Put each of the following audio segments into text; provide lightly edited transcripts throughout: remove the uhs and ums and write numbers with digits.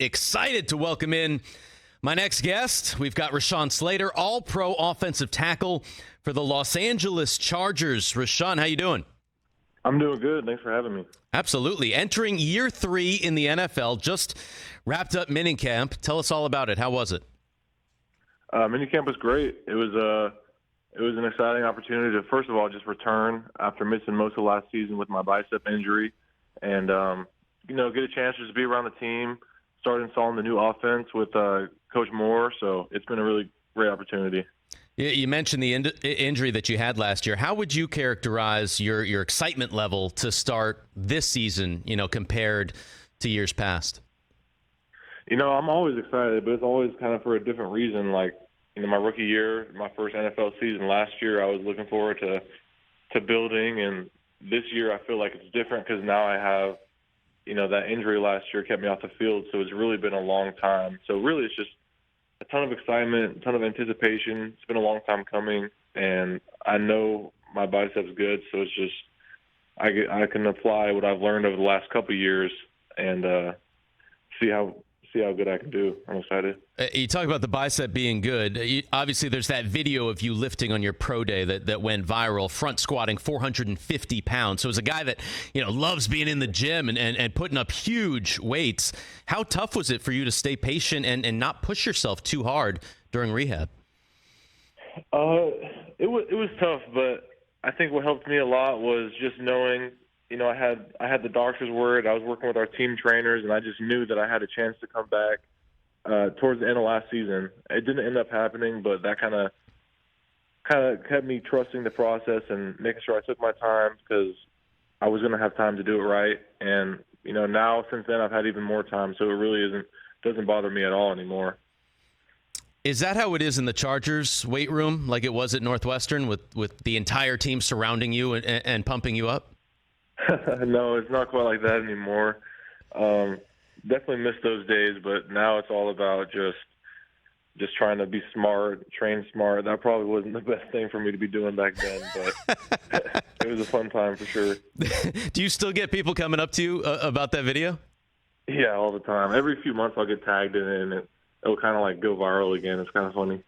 Excited to welcome in my next guest. We've got Rashawn Slater, all-pro offensive tackle for the Los Angeles Chargers. Rashawn, how you doing? I'm doing good. Thanks for having me. Absolutely. Entering year 3 in the NFL, just wrapped up minicamp. Tell us all about it. How was it? Minicamp was great. It was an exciting opportunity to, first of all, just return after missing most of last season with my bicep injury, and get a chance just to be around the team, start installing the new offense with Coach Moore. So it's been a really great opportunity. You mentioned the injury that you had last year. How would you characterize your excitement level to start this season, compared to years past? I'm always excited, but it's always kind of for a different reason. Like, my rookie year, my first NFL season last year, I was looking forward to building. And this year I feel like it's different because now I have, that injury last year kept me off the field. So it's really been a long time. So really it's just a ton of excitement, a ton of anticipation. It's been a long time coming, and I know my bicep's good. So it's just I can apply what I've learned over the last couple of years and see how good I can do. I'm excited. You talk about the bicep being good. Obviously, there's that video of you lifting on your pro day that went viral, front squatting 450 pounds. So as a guy that, loves being in the gym and putting up huge weights, how tough was it for you to stay patient and not push yourself too hard during rehab? It was tough, but I think what helped me a lot was just knowing I had the doctor's word. I was working with our team trainers, and I just knew that I had a chance to come back towards the end of last season. It didn't end up happening, but that kind of kept me trusting the process and making sure I took my time because I was going to have time to do it right. And now since then I've had even more time, so it really doesn't bother me at all anymore. Is that how it is in the Chargers weight room, like it was at Northwestern, with the entire team surrounding you and pumping you up? No, it's not quite like that anymore. Definitely miss those days, but now it's all about just trying to be smart, train smart. That probably wasn't the best thing for me to be doing back then, but it was a fun time for sure. Do you still get people coming up to you about that video? Yeah, all the time. Every few months I'll get tagged in it, and it'll kind of like go viral again. It's kind of funny.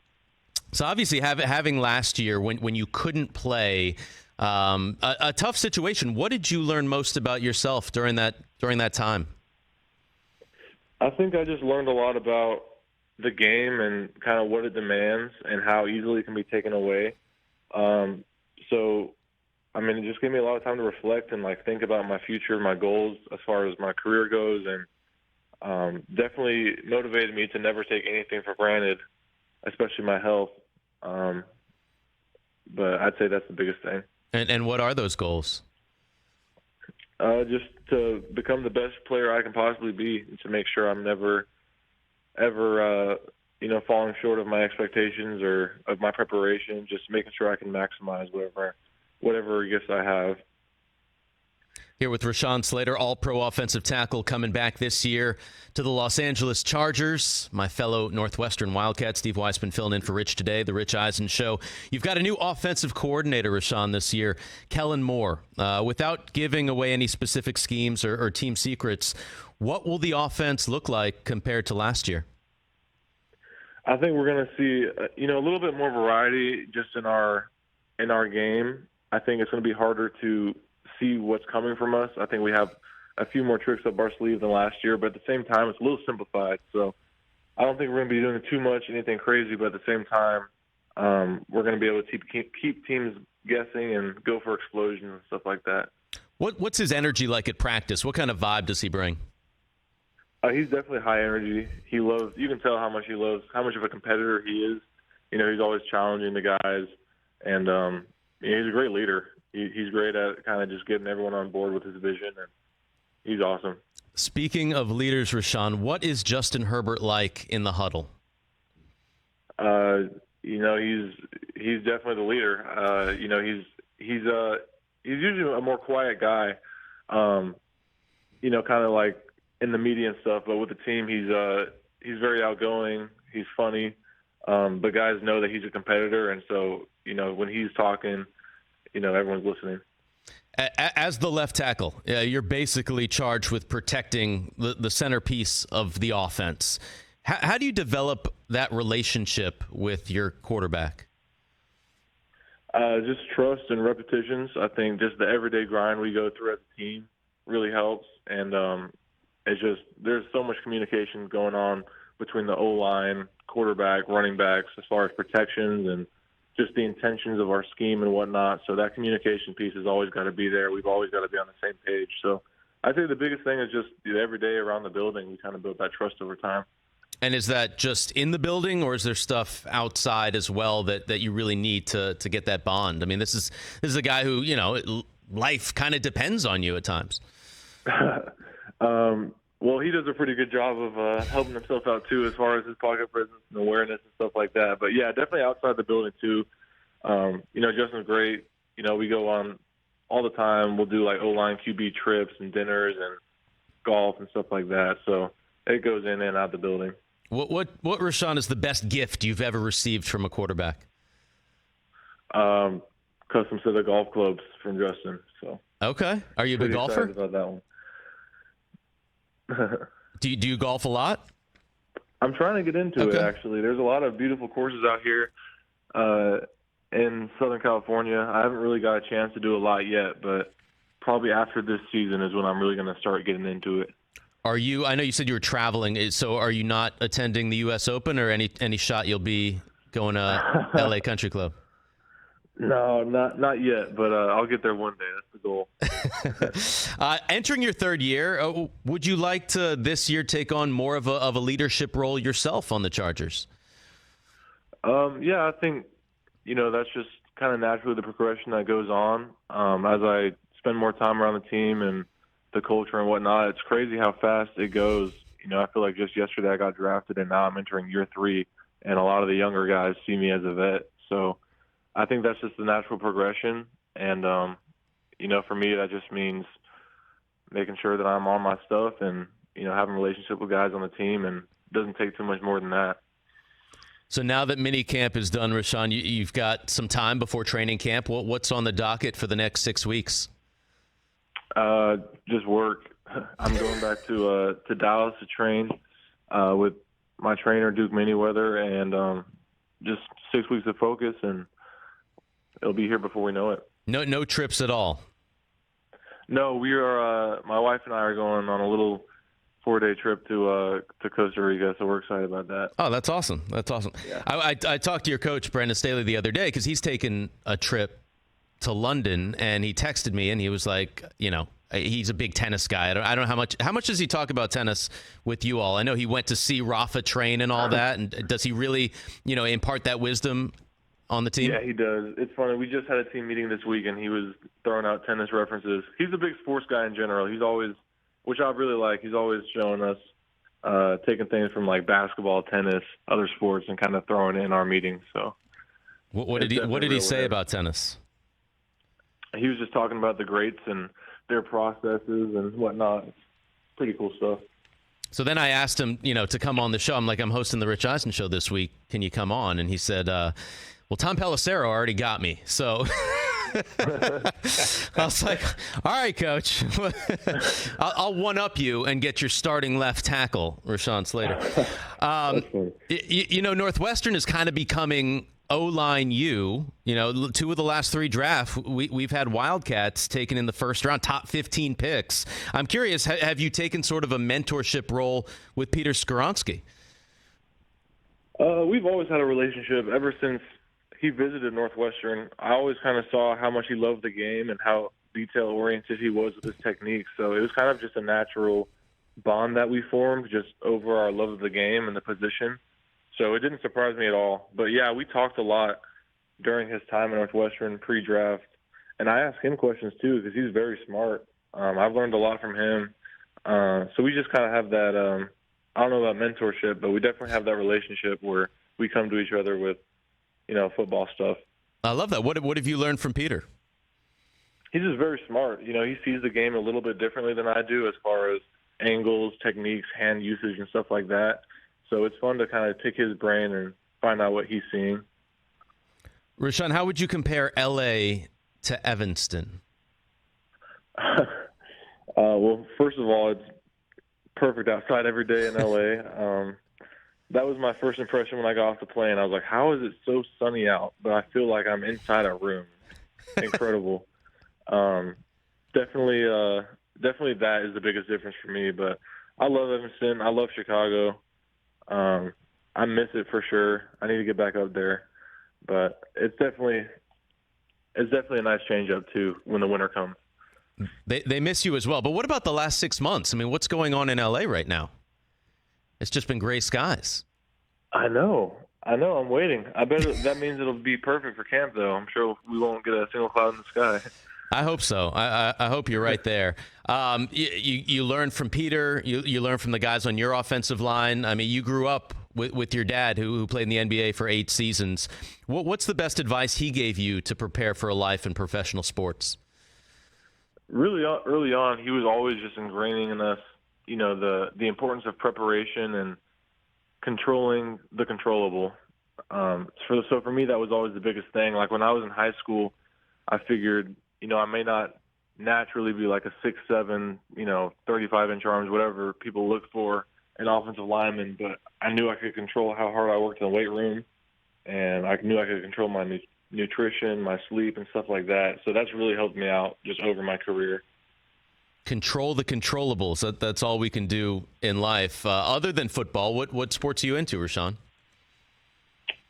So obviously having last year when you couldn't play, a tough situation. What did you learn most about yourself during that time? I think I just learned a lot about the game and kind of what it demands and how easily it can be taken away. It just gave me a lot of time to reflect and think about my future, my goals as far as my career goes, and definitely motivated me to never take anything for granted, especially my health. But I'd say that's the biggest thing. And what are those goals? Just to become the best player I can possibly be, and to make sure I'm never, ever, falling short of my expectations or of my preparation. Just making sure I can maximize whatever gifts I have. Here with Rashawn Slater, all-pro offensive tackle, coming back this year to the Los Angeles Chargers. My fellow Northwestern Wildcat, Steve Weissman, filling in for Rich today, the Rich Eisen Show. You've got a new offensive coordinator, Rashawn, this year, Kellen Moore. Without giving away any specific schemes or team secrets, what will the offense look like compared to last year? I think we're going to see, a little bit more variety just in our game. I think it's going to be harder to see what's coming from us. I think we have a few more tricks up our sleeve than last year, but at the same time, it's a little simplified. So I don't think we're going to be doing too much, anything crazy, but at the same time, we're going to be able to keep teams guessing and go for explosions and stuff like that. What's his energy like at practice? What kind of vibe does he bring? He's definitely high energy. You can tell how much of a competitor he is. He's always challenging the guys, and he's a great leader. He's great at kind of just getting everyone on board with his vision, and he's awesome. Speaking of leaders, Rashawn, what is Justin Herbert like in the huddle? He's definitely the leader. He's usually a more quiet guy. Kind of like in the media and stuff, but with the team, he's very outgoing. He's funny, but guys know that he's a competitor, and so when he's talking, everyone's listening. As the left tackle, you're basically charged with protecting the centerpiece of the offense. How do you develop that relationship with your quarterback? Just trust and repetitions. I think just the everyday grind we go through as a team really helps. And it's just there's so much communication going on between the O-line, quarterback, running backs, as far as protections and just the intentions of our scheme and whatnot. So that communication piece has always got to be there. We've always got to be on the same page. So I think the biggest thing is just every day around the building, we kind of build that trust over time. And is that just in the building, or is there stuff outside as well that you really need to get that bond? I mean, this is a guy who, life kind of depends on you at times. Well, he does a pretty good job of helping himself out, too, as far as his pocket presence and awareness and stuff like that. But, yeah, definitely outside the building, too. Justin's great. We go on all the time. We'll do, like, O-line QB trips and dinners and golf and stuff like that. So it goes in and out the building. What Rashawn, is the best gift you've ever received from a quarterback? Custom set of golf clubs from Justin. So okay. Are you a big golfer? Excited about that one. Do you golf a lot? I'm trying to get into it, actually. There's a lot of beautiful courses out here in Southern California. I haven't really got a chance to do a lot yet, but probably after this season is when I'm really going to start getting into it. I know you said you were traveling, so are you not attending the U.S. Open, or any shot you'll be going to L.A. Country Club? No, not yet, but I'll get there one day. That's the goal. Entering your third year, would you like to this year take on more of a leadership role yourself on the Chargers? Yeah, I think, that's just kind of naturally the progression that goes on. As I spend more time around the team and the culture and whatnot, it's crazy how fast it goes. I feel like just yesterday I got drafted, and now I'm entering year 3, and a lot of the younger guys see me as a vet. So I think that's just the natural progression. And, for me, that just means making sure that I'm on my stuff and, having a relationship with guys on the team, and it doesn't take too much more than that. So now that mini camp is done, Rashawn, you've got some time before training camp. What's on the docket for the next 6 weeks? Just work. I'm going back to Dallas to train with my trainer, Duke Manyweather, and just 6 weeks of focus, and it'll be here before we know it. No trips at all? No, we are. My wife and I are going on a little 4-day trip to Costa Rica, so we're excited about that. Oh, that's awesome. That's awesome. Yeah. I talked to your coach, Brandon Staley, the other day, because he's taken a trip to London, and he texted me, and he was like, he's a big tennis guy. I don't know how much does he talk about tennis with you all? I know he went to see Rafa train and all that, and does he really, impart that wisdom on the team? Yeah, he does. It's funny. We just had a team meeting this week, and he was throwing out tennis references. He's a big sports guy in general. He's always, which I really like, he's always showing us taking things from like basketball, tennis, other sports, and kind of throwing it in our meetings. So, what did he say about tennis? He was just talking about the greats and their processes and whatnot. It's pretty cool stuff. So then I asked him, to come on the show. I'm like, I'm hosting the Rich Eisen Show this week. Can you come on? And he said, well, Tom Pelissero already got me. So I was like, all right, coach. I'll one-up you and get your starting left tackle, Rashawn Slater. Northwestern is kind of becoming O-line U. 2 of the last 3 drafts, we've had Wildcats taken in the first round, top 15 picks. I'm curious, have you taken sort of a mentorship role with Peter Skoronski? We've always had a relationship ever since he visited Northwestern. I always kind of saw how much he loved the game and how detail-oriented he was with his technique. So it was kind of just a natural bond that we formed just over our love of the game and the position. So it didn't surprise me at all. But, yeah, we talked a lot during his time at Northwestern pre-draft. And I asked him questions, too, because he's very smart. I've learned a lot from him. So we just kind of have that I don't know about mentorship, but we definitely have that relationship where we come to each other with, football stuff. I love that. What have you learned from Peter? He's just very smart. He sees the game a little bit differently than I do as far as angles, techniques, hand usage, and stuff like that. So it's fun to kind of pick his brain and find out what he's seeing. Rashawn, how would you compare L.A. to Evanston? Well, first of all, it's perfect outside every day in LA. That was my first impression when I got off the plane. I was like, how is it so sunny out, but I feel like I'm inside a room? Incredible. Definitely that is the biggest difference for me. But I love Evanston. I love Chicago. I miss it for sure. I need to get back up there. But it's definitely a nice change up too when the winter comes. They miss you as well. But what about the last 6 months? I mean, what's going on in LA right now? It's just been gray skies. I know. I'm waiting. I bet that means it'll be perfect for camp, though. I'm sure we won't get a single cloud in the sky. I hope so. I hope you're right there. You learn from Peter. You learn from the guys on your offensive line. I mean, you grew up with your dad who played in the NBA for 8 seasons. What's the best advice he gave you to prepare for a life in professional sports? Really early on, he was always just ingraining in us, the importance of preparation and controlling the controllable. So for me, that was always the biggest thing. Like when I was in high school, I figured, I may not naturally be like a 6'7", 35-inch arms, whatever people look for in offensive linemen, but I knew I could control how hard I worked in the weight room, and I knew I could control my nutrition, my sleep, and stuff like that. So that's really helped me out just over my career. Control the controllables. That's all we can do in life. Other than football, what sports are you into, Rashawn?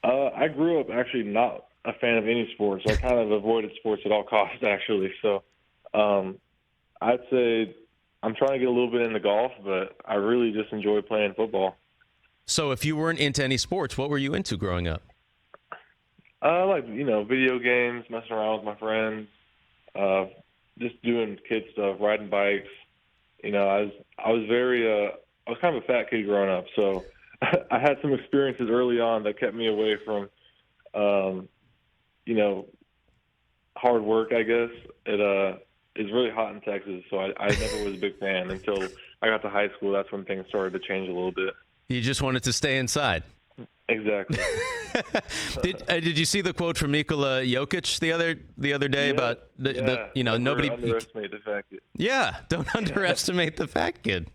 I grew up actually not a fan of any sports. I kind of avoided sports at all costs, actually. So I'd say I'm trying to get a little bit into golf, but I really just enjoy playing football. So if you weren't into any sports, what were you into growing up? Like, video games, messing around with my friends, just doing kid stuff, riding bikes. I was kind of a fat kid growing up, so I had some experiences early on that kept me away from, hard work, I guess. It's really hot in Texas, so I never was a big fan until I got to high school. That's when things started to change a little bit. You just wanted to stay inside. Exactly. Did you see the quote from Nikola Jokic the other day about nobody underestimate the fat kid. Yeah, don't underestimate the fat kid.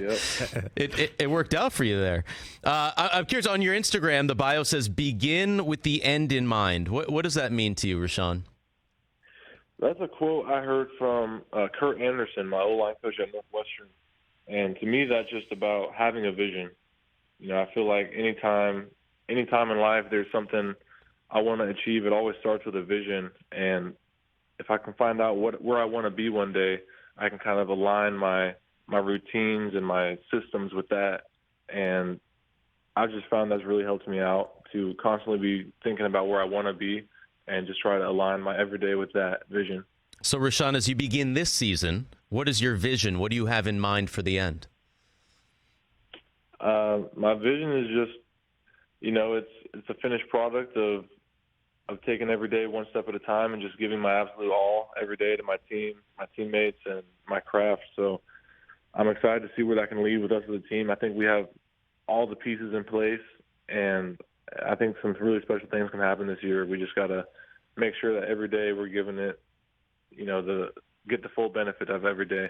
Yep. It worked out for you there. I'm curious, on your Instagram, the bio says "begin with the end in mind." What does that mean to you, Rashawn? That's a quote I heard from Kurt Anderson, my O-line coach at Northwestern, and to me, that's just about having a vision. I feel like anytime in life there's something I want to achieve, it always starts with a vision. And if I can find out where I want to be one day, I can kind of align my routines and my systems with that. And I've just found that's really helped me out to constantly be thinking about where I want to be and just try to align my everyday with that vision. So, Rashawn, as you begin this season, what is your vision? What do you have in mind for the end? My vision is just, it's a finished product of taking every day one step at a time and just giving my absolute all every day to my team, my teammates, and my craft. So I'm excited to see where that can lead with us as a team. I think we have all the pieces in place, and I think some really special things can happen this year. We just got to make sure that every day we're giving it, get the full benefit of every day.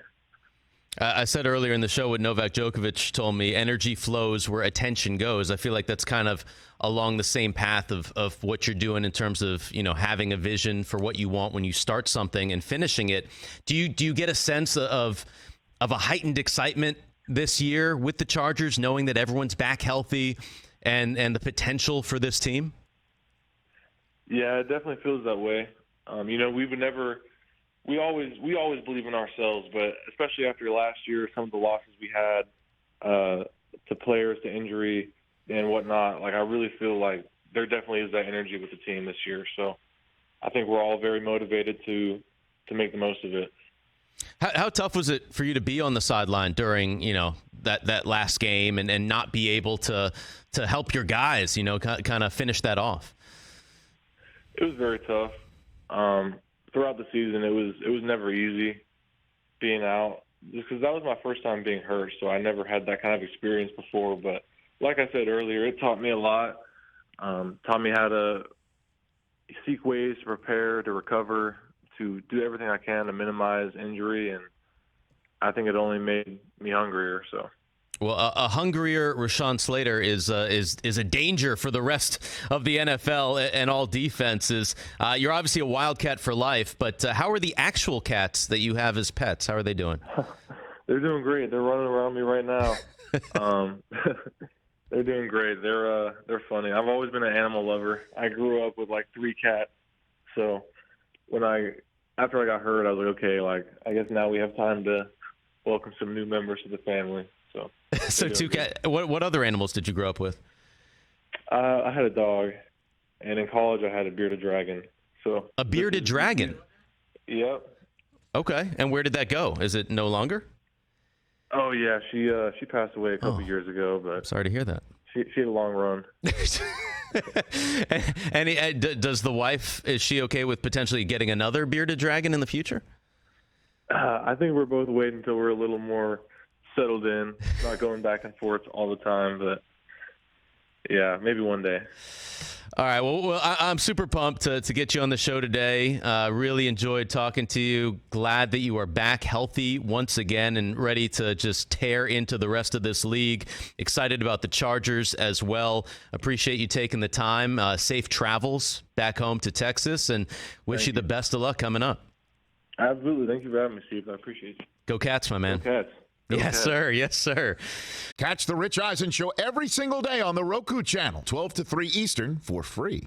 I said earlier in the show what Novak Djokovic told me, energy flows where attention goes. I feel like that's kind of along the same path of what you're doing in terms of, having a vision for what you want when you start something and finishing it. Do you get a sense of a heightened excitement this year with the Chargers, knowing that everyone's back healthy and the potential for this team? Yeah, it definitely feels that way. We always believe in ourselves, but especially after last year, some of the losses we had to players, to injury, and whatnot, like I really feel like there definitely is that energy with the team this year. So I think we're all very motivated to make the most of it. How tough was it for you to be on the sideline during that last game and not be able to help your guys kind of finish that off? It was very tough. Throughout the season, it was never easy being out, just because that was my first time being hurt, so I never had that kind of experience before. But like I said earlier, it taught me a lot. Taught me how to seek ways to prepare, to recover, to do everything I can to minimize injury, and I think it only made me hungrier. So. Well, a hungrier Rashawn Slater is a danger for the rest of the NFL and all defenses. You're obviously a Wildcat for life, but how are the actual cats that you have as pets? How are they doing? They're doing great. They're running around me right now. They're doing great. They're funny. I've always been an animal lover. I grew up with like 3 cats, so after I got hurt, I was like, okay, like I guess now we have time to welcome some new members to the family. So 2 cats. What other animals did you grow up with? I had a dog, and in college I had a bearded dragon. So a bearded dragon? Yep. Okay, and where did that go? Is it no longer? Oh yeah, she passed away a couple years ago. But sorry to hear that. She had a long run. and does the wife, is she okay with potentially getting another bearded dragon in the future? I think we're both waiting until we're a little more settled in, not going back and forth all the time, but yeah, maybe one day. All right. Well, I'm super pumped to get you on the show today. Really enjoyed talking to you. Glad that you are back healthy once again and ready to just tear into the rest of this league. Excited about the Chargers as well. Appreciate you taking the time. Safe travels back home to Texas, and wish you the best of luck coming up. Absolutely. Thank you for having me, Steve. I appreciate you. Go Cats, my man. Go Cats. Yes, sir. Yes, sir. Catch the Rich Eisen Show every single day on the Roku channel, 12 to 3 Eastern, for free.